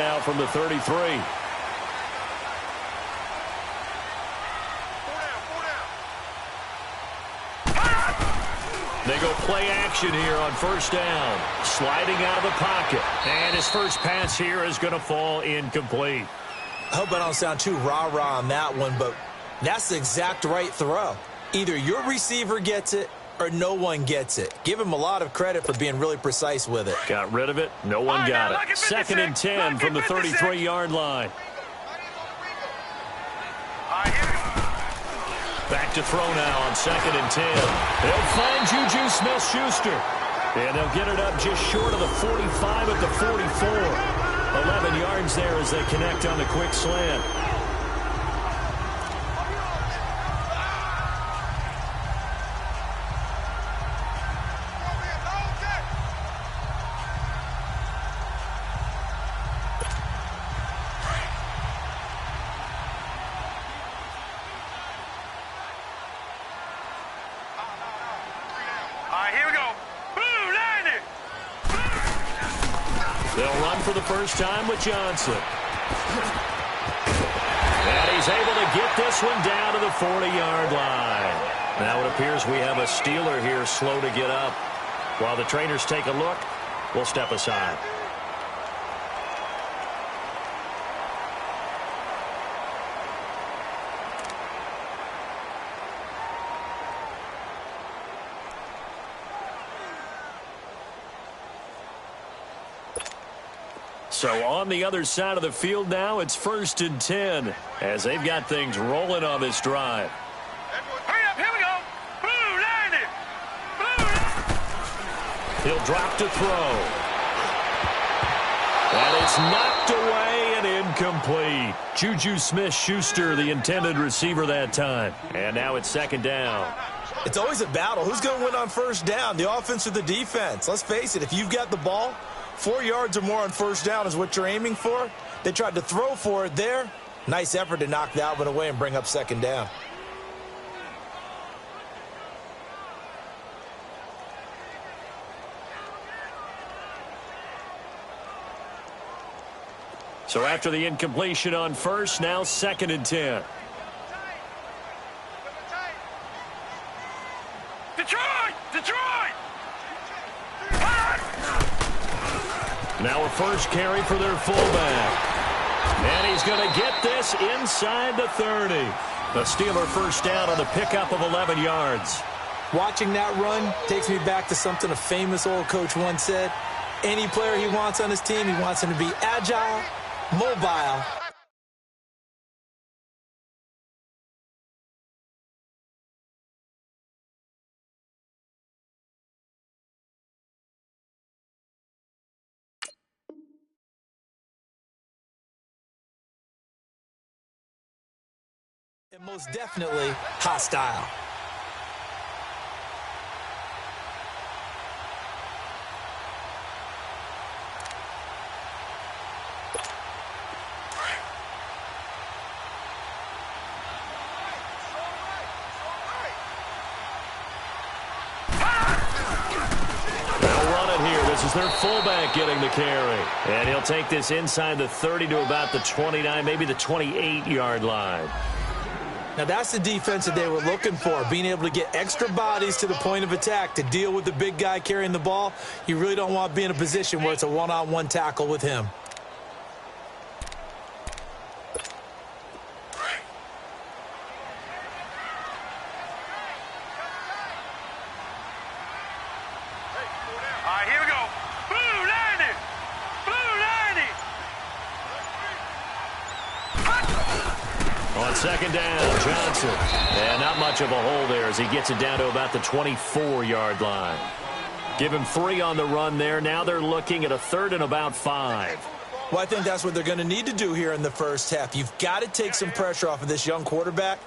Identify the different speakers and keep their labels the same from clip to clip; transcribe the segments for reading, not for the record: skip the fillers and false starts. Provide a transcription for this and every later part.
Speaker 1: now from the 33. They go play action here on first down. Sliding out of the pocket. And his first pass here is going to fall incomplete.
Speaker 2: I hope I don't sound too rah-rah on that one, but that's the exact right throw. Either your receiver gets it or no one gets it. Give him a lot of credit for being really precise with it.
Speaker 1: Got rid of it. No one got it. Second and 10 from the 33-yard line. Back to throw now on second and 10. They'll find Juju Smith-Schuster. And they'll get it up just short of the 45 at the 44. 11 yards there as they connect on the quick slant. They'll run for the first time with Johnson. And he's able to get this one down to the 40-yard line. Now it appears we have a Steeler here slow to get up. While the trainers take a look, we'll step aside. So on the other side of the field now, it's first and 10 as they've got things rolling on this drive.
Speaker 3: Hurry up, here we go. Blue, line it. Blue.
Speaker 1: He'll drop to throw. And it's knocked away and incomplete. Juju Smith-Schuster, the intended receiver that time. And now it's second down.
Speaker 2: It's always a battle. Who's going to win on first down, the offense or the defense? Let's face it, if you've got the ball, 4 yards or more on first down is what you're aiming for. They tried to throw for it there. Nice effort to knock that one away and bring up second down.
Speaker 1: So after the incompletion on first, now second and 10.
Speaker 3: Detroit!
Speaker 1: Now a first carry for their fullback. And he's going to get this inside the 30. The Steeler first down on the pickup of 11 yards.
Speaker 2: Watching that run takes me back to something a famous old coach once said. Any player he wants on his team, he wants him to be agile, mobile, and most definitely hostile.
Speaker 1: This is their fullback getting the carry. And he'll take this inside the 30 to about the 29, maybe the 28-yard line.
Speaker 2: Now that's the defense that they were looking for, being able to get extra bodies to the point of attack to deal with the big guy carrying the ball. You really don't want to be in a position where it's a one-on-one tackle with him.
Speaker 1: Second down, Johnson. And not much of a hole there as he gets it down to about the 24-yard line. Give him 3 on the run there. Now they're looking at a third and about 5.
Speaker 2: Well, I think that's what they're going to need to do here in the first half. You've got to take some pressure off of this young quarterback,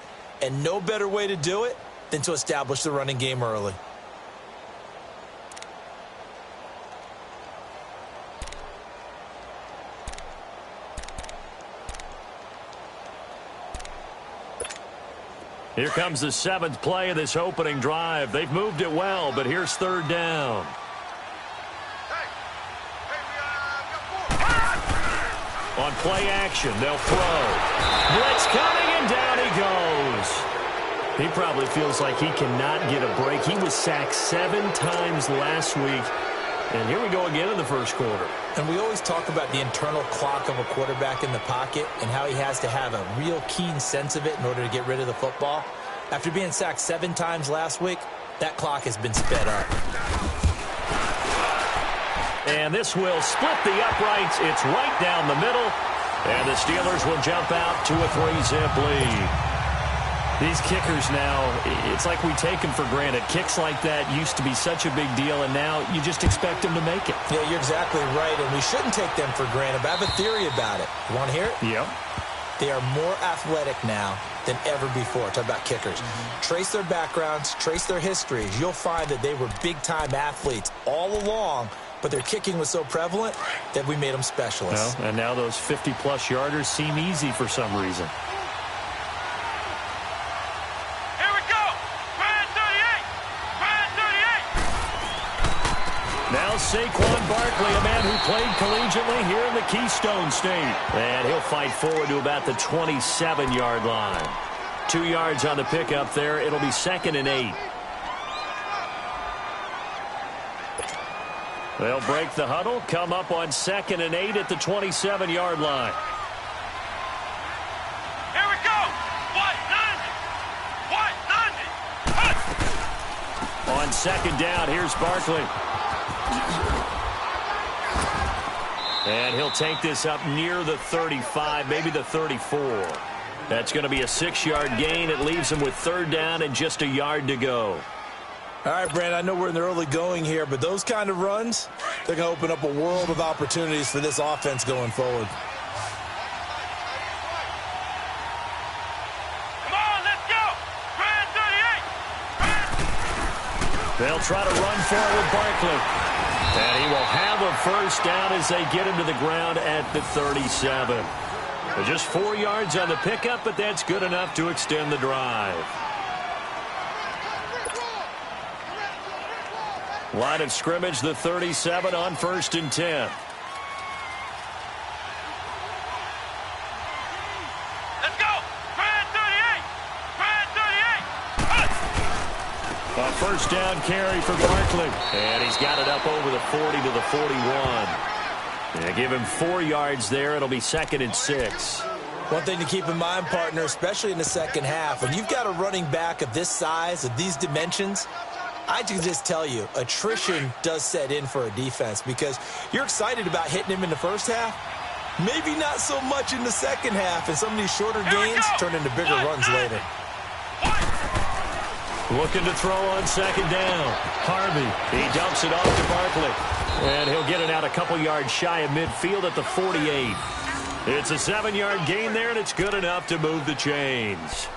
Speaker 2: and no better way to do it than to establish the running game early.
Speaker 1: Here comes the 7th play of this opening drive. They've moved it well, but here's third down. On play action, they'll throw. Blitz coming, and down he goes. He probably feels like he cannot get a break. He was sacked 7 times last week. And here we go again in the first quarter.
Speaker 2: And we always talk about the internal clock of a quarterback in the pocket and how he has to have a real keen sense of it in order to get rid of the football. After being sacked 7 times last week, that clock has been sped up.
Speaker 1: And this will split the uprights. It's right down the middle. And the Steelers will jump out to a 3-zip lead. These kickers now, it's like we take them for granted. Kicks like that used to be such a big deal, and now you just expect them to make it.
Speaker 2: Yeah, you're exactly right, and we shouldn't take them for granted. But I have a theory about it. You want to hear it?
Speaker 1: Yep.
Speaker 2: They are more athletic now than ever before. Talk about kickers. Trace their backgrounds, trace their histories. You'll find that they were big-time athletes all along, but their kicking was so prevalent that we made them specialists.
Speaker 1: Well, and now those 50-plus yarders seem easy for some reason. Now Saquon Barkley, a man who played collegiately here in the Keystone State. And he'll fight forward to about the 27-yard line. 2 yards on the pickup there. It'll be 2nd and 8. They'll break the huddle, come up on 2nd and 8 at the 27-yard line.
Speaker 3: Here we go.
Speaker 1: On 2nd down, here's Barkley. And he'll take this up near the 35, maybe the 34. That's going to be a 6-yard gain. It leaves him with 3rd down and just a yard to go.
Speaker 2: All right, Brandon, I know we're in the early going here, but those kind of runs, they're going to open up a world of opportunities for this offense going forward.
Speaker 3: Come on, let's go. Brand 38.
Speaker 1: They'll try to run forward Barkley. And he will have a 1st down as they get him to the ground at the 37. Just 4 yards on the pickup, but that's good enough to extend the drive. Line of scrimmage, the 37 on 1st and 10.
Speaker 3: Let's go. Brand 38.
Speaker 1: A 1st down carry for Barkley. And he's got it up over the 40 to the 41. Yeah, give him 4 yards there. It'll be 2nd and 6.
Speaker 2: One thing to keep in mind, partner, especially in the second half, when you've got a running back of this size, of these dimensions, I can just tell you, attrition does set in for a defense because you're excited about hitting him in the first half. Maybe not so much in the second half, and some of these shorter gains turn into bigger runs later.
Speaker 1: Looking to throw on 2nd down. Harvey, he dumps it off to Barkley. And he'll get it out a couple yards shy of midfield at the 48. It's a 7-yard gain there, and it's good enough to move the chains.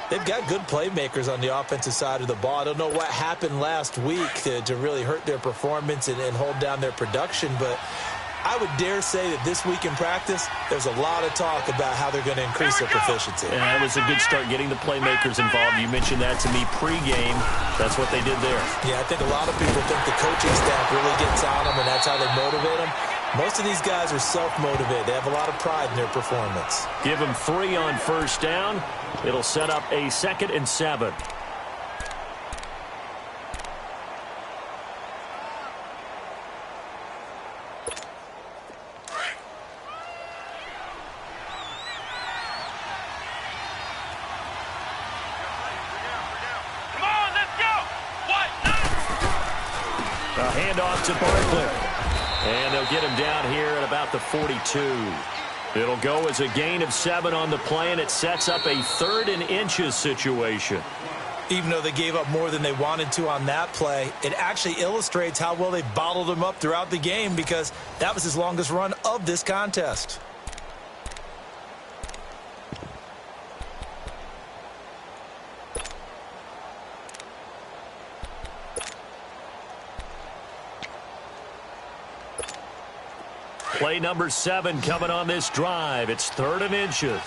Speaker 2: They've got good playmakers on the offensive side of the ball. I don't know what happened last week to really hurt their performance and hold down their production, but I would dare say that this week in practice, there's a lot of talk about how they're going to increase their proficiency.
Speaker 1: And that was a good start getting the playmakers involved. You mentioned that to me pregame. That's what they did there. Yeah,
Speaker 2: I think a lot of people think the coaching staff really gets on them, and that's how they motivate them. Most of these guys are self-motivated. They have a lot of pride in their performance.
Speaker 1: Give them 3 on 1st down. It'll set up a 2nd and 7. A handoff to Barkley. And they'll get him down here at about the 42. It'll go as a gain of 7 on the play, and it sets up a 3rd and inches situation.
Speaker 2: Even though they gave up more than they wanted to on that play, it actually illustrates how well they bottled him up throughout the game because that was his longest run of this contest.
Speaker 1: Play number 7 coming on this drive. It's 3rd and inches.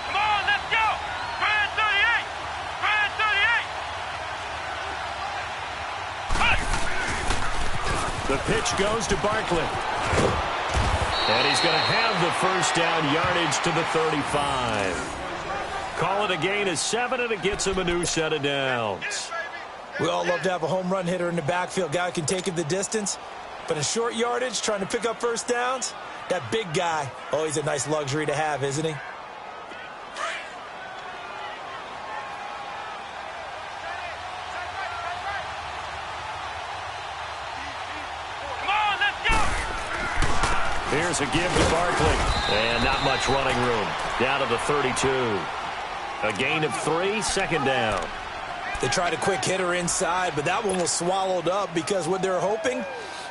Speaker 3: Come on, let's go. Brand 38. Brand 38.
Speaker 1: The pitch goes to Barkley. And he's going to have the first down, yardage to the 35. Call it a gain of 7, and it gets him a new set of downs.
Speaker 2: We all love to have a home run hitter in the backfield. Guy who can take it the distance. But in short yardage, trying to pick up first downs, that big guy, oh, he's a nice luxury to have, isn't he?
Speaker 1: Here's a give to Barkley. And not much running room. Down to the 32. A gain of 3, second down.
Speaker 2: They tried a quick hitter inside, but that one was swallowed up because what they're hoping,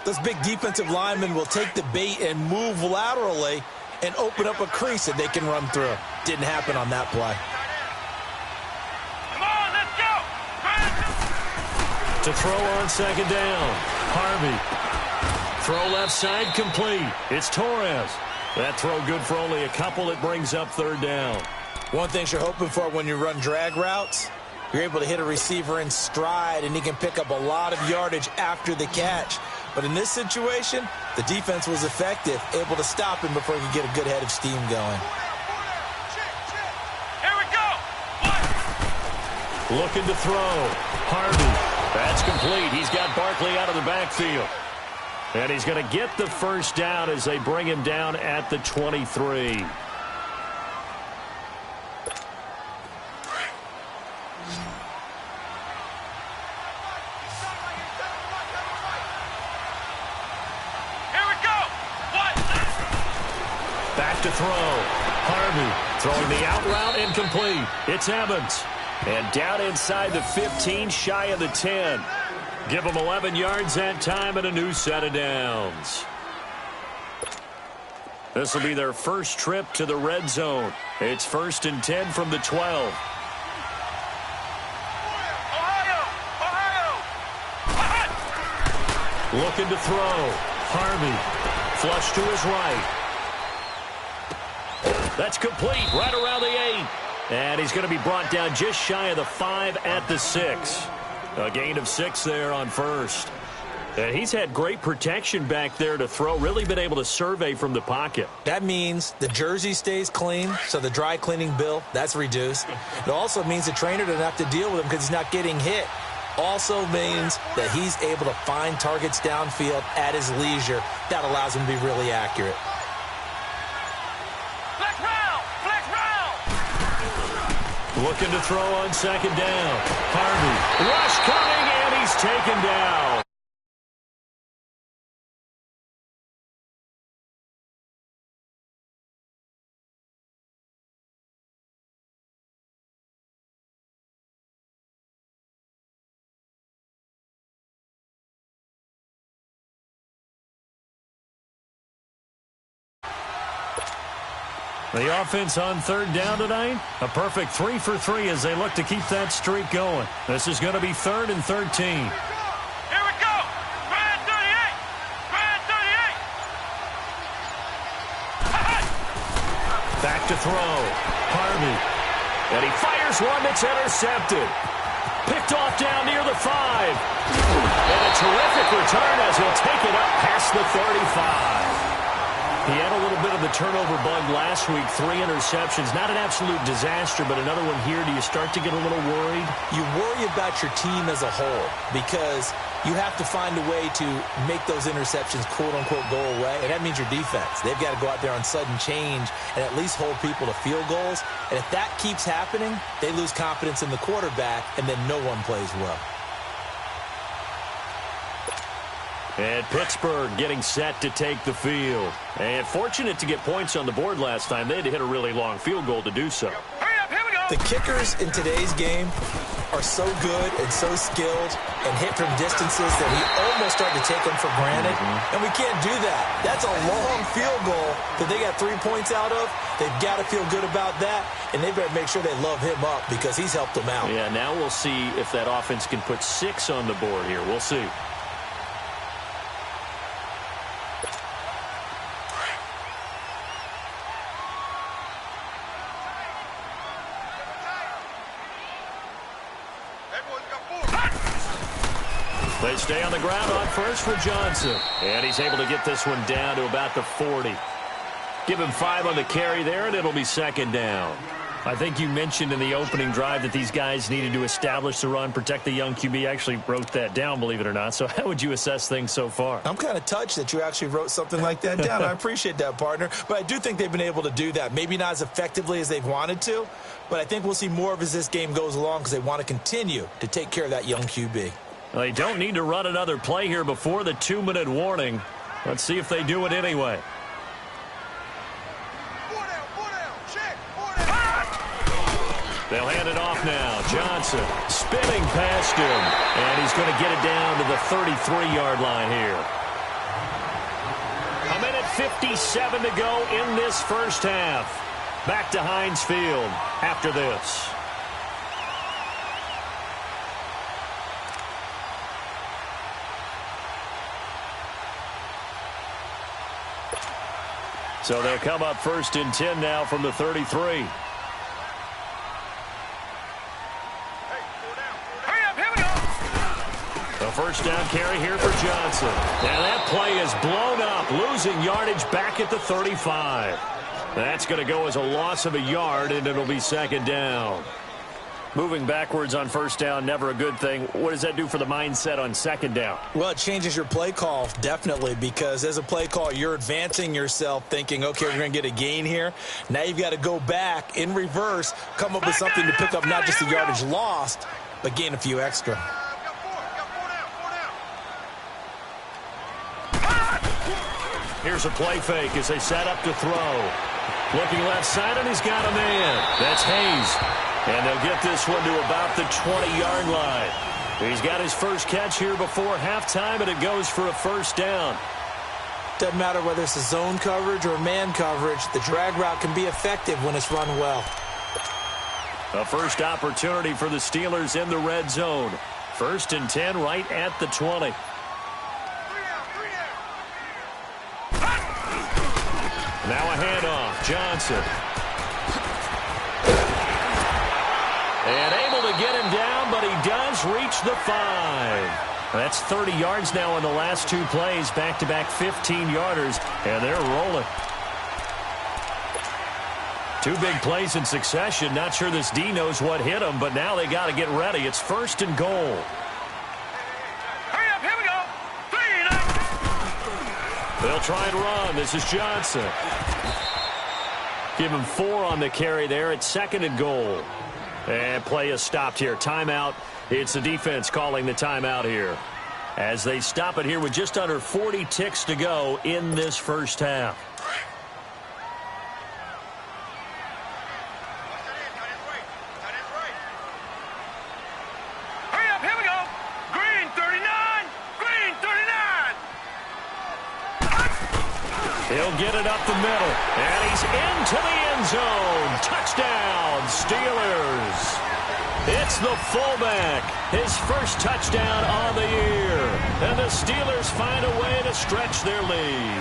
Speaker 2: those big defensive linemen will take the bait and move laterally and open up a crease that they can run through. Didn't happen on that play.
Speaker 3: Come on, let's go.
Speaker 1: To throw on second down. Harvey. Throw left side complete. It's Torres. That throw good for only a couple. It brings up third down.
Speaker 2: One thing you're hoping for when you run drag routes, you're able to hit a receiver in stride, and he can pick up a lot of yardage after the catch. But in this situation, the defense was effective, able to stop him before he could get a good head of steam going.
Speaker 3: Here we go.
Speaker 1: Looking to throw. Harvey. That's complete. He's got Barkley out of the backfield. And he's going to get the first down as they bring him down at the 23. Back to throw. Harvey throwing the out route, incomplete. It's Evans. And down inside the 15, shy of the 10. Give them 11 yards that time and a new set of downs. This will be their first trip to the red zone. It's 1st and 10 from the 12. Looking to throw. Harvey. Flush to his right. That's complete right around the 8. And he's going to be brought down just shy of the 5 at the 6. A gain of 6 there on first. And he's had great protection back there to throw. Really been able to survey from the pocket.
Speaker 2: That means the jersey stays clean, so the dry cleaning bill, that's reduced. It also means the trainer doesn't have to deal with him because he's not getting hit. Also means that he's able to find targets downfield at his leisure. That allows him to be really accurate.
Speaker 1: Looking to throw on second down. Harvey. Rush coming, and he's taken down. The offense on third down tonight, a perfect 3 for 3 as they look to keep that streak going. This is going to be 3rd and 13.
Speaker 3: Here we go. Brad 38. Brad 38.
Speaker 1: Back to throw. Harvey. And he fires one that's intercepted. Picked off down near the 5. And a terrific return as he'll take it up past the 35. He had a little bit of the turnover bug last week, 3 interceptions. Not an absolute disaster, but another one here. Do you start to get a little worried?
Speaker 2: You worry about your team as a whole because you have to find a way to make those interceptions, quote-unquote, go away, and that means your defense. They've got to go out there on sudden change and at least hold people to field goals. And if that keeps happening, they lose confidence in the quarterback, and then no one plays well.
Speaker 1: And Pittsburgh getting set to take the field. And fortunate to get points on the board last time. They had to hit a really long field goal to do so.
Speaker 3: Hurry up, here we go.
Speaker 2: The kickers in today's game are so good and so skilled and hit from distances that we almost start to take them for granted. And we can't do that. That's a long field goal that they got 3 points out of. They've got to feel good about that, and they better make sure they love him up because he's helped them out.
Speaker 1: Yeah, now we'll see if that offense can put 6 on the board here. We'll see. They stay on the ground on first for Johnson. And he's able to get this one down to about the 40. Give him 5 on the carry there, and it'll be second down. I think you mentioned in the opening drive that these guys needed to establish the run, protect the young QB. I actually wrote that down, believe it or not. So how would you assess things so far?
Speaker 2: I'm kind of touched that you actually wrote something like that down. I appreciate that, partner. But I do think they've been able to do that. Maybe not as effectively as they've wanted to, but I think we'll see more of as this game goes along because they want to continue to take care of that young QB.
Speaker 1: Well, they don't need to run another play here before the 2-minute warning. Let's see if they do it anyway. They'll hand it off now. Johnson spinning past him. And he's going to get it down to the 33-yard line here. 1:57 to go in this first half. Back to Heinz Field after this. So they'll come up 1st and 10 now from the 33. First down carry here for Johnson. And that play is blown up, losing yardage back at the 35. That's going to go as a loss of a yard, and it'll be second down. Moving backwards on first down, never a good thing. What does that do for the mindset on second down?
Speaker 2: Well, it changes your play call, definitely, because as a play call, you're advancing yourself thinking, okay, we're going to get a gain here. Now you've got to go back in reverse, come up with something to pick up not just the yardage lost, but gain a few extra.
Speaker 1: Here's a play fake as they set up to throw. Looking left side, and he's got a man. That's Hayes. And they'll get this one to about the 20-yard line. He's got his first catch here before halftime, and it goes for a first down.
Speaker 2: Doesn't matter whether it's a zone coverage or man coverage. The drag route can be effective when it's run well.
Speaker 1: A first opportunity for the Steelers in the red zone. 1st and 10 right at the 20. Now a handoff. Johnson. And able to get him down, but he does reach the 5. That's 30 yards now in the last 2 plays. Back-to-back 15-yarders, and they're rolling. 2 big plays in succession. Not sure this D knows what hit him, but now they got to get ready. It's 1st and goal. They'll try and run. This is Johnson. Give him 4 on the carry there. It's 2nd and goal. And play is stopped here. Timeout. It's the defense calling the timeout here. As they stop it here with just under 40 ticks to go in this first half. He'll get it up the middle, and he's into the end zone. Touchdown, Steelers. It's the fullback, his first touchdown on the year. And the Steelers find a way to stretch their lead.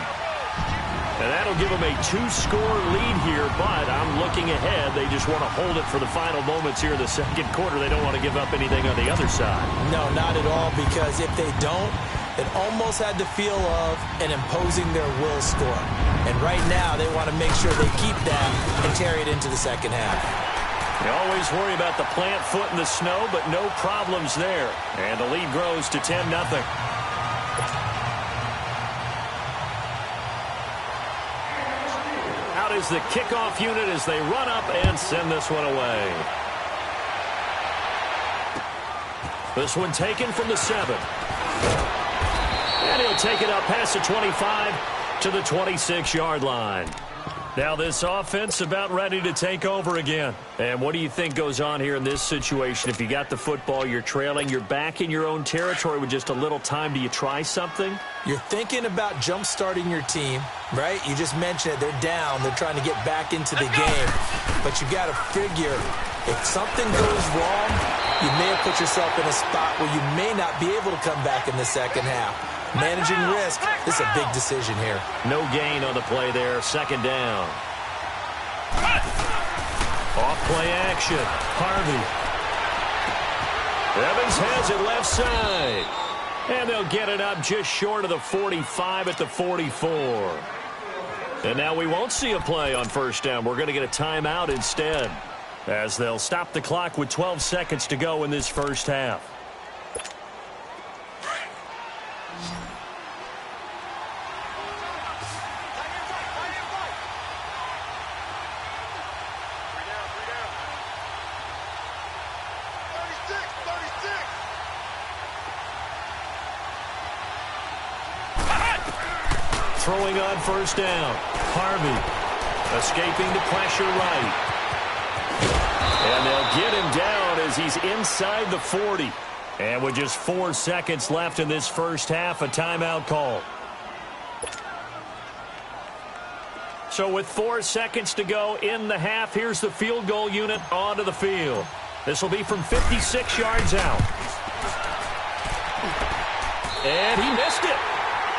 Speaker 1: And that'll give them a 2-score lead here, but I'm looking ahead. They just want to hold it for the final moments here in the second quarter. They don't want to give up anything on the other side. No, not at all, because if they don't, it almost had the feel of an imposing their will score. And right now, they want to make sure they keep that and carry it into the second half. You always worry about the plant foot in the snow, but no problems there. And the lead grows to 10-0. Out is the kickoff unit as they run up and send this one away. This one taken from the 7. And he'll take it up past the 25 to the 26-yard line. Now this offense about ready to take over again. And what do you think goes on here in this situation? If you got the football, you're trailing, you're back in your own territory with just a little time. Do you try something? You're thinking about jump-starting your team, right? You just mentioned it. They're down. They're trying to get back into the game. But you got to figure if something goes wrong, you may have put yourself in a spot where you may not be able to come back in the second half. Managing risk, this is a big decision here. No gain on the play there. Second down. Off play action. Harvey. Evans has it left side. And they'll get it up just short of the 45 at the 44. And now we won't see a play on first down. We're going to get a timeout instead, as they'll stop the clock with 12 seconds to go in this first half. Throwing on first down. Harvey escaping the pressure right. And they'll get him down as he's inside the 40. And with just 4 seconds left in this first half, a timeout call. So with 4 seconds to go in the half, here's the field goal unit onto the field. This will be from 56 yards out. And he missed it.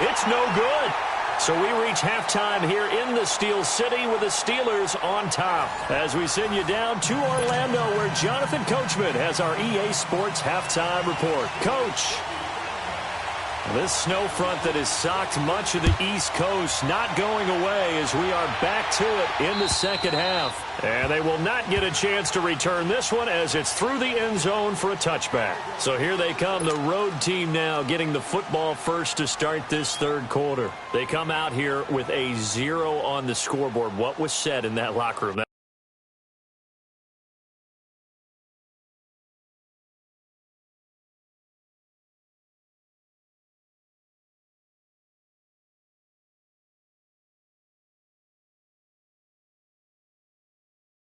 Speaker 1: It's no good. So we reach halftime here in the Steel City with the Steelers on top, as we send you down to Orlando, where Jonathan Coachman has our EA Sports halftime report. Coach, this snow front that has socked much of the East Coast not going away as we are back to it in the second half. And they will not get a chance to return this one as it's through the end zone for a touchback. So here they come, the road team now getting the football first to start this third quarter. They come out here with a 0 on the scoreboard. What was said in that locker room?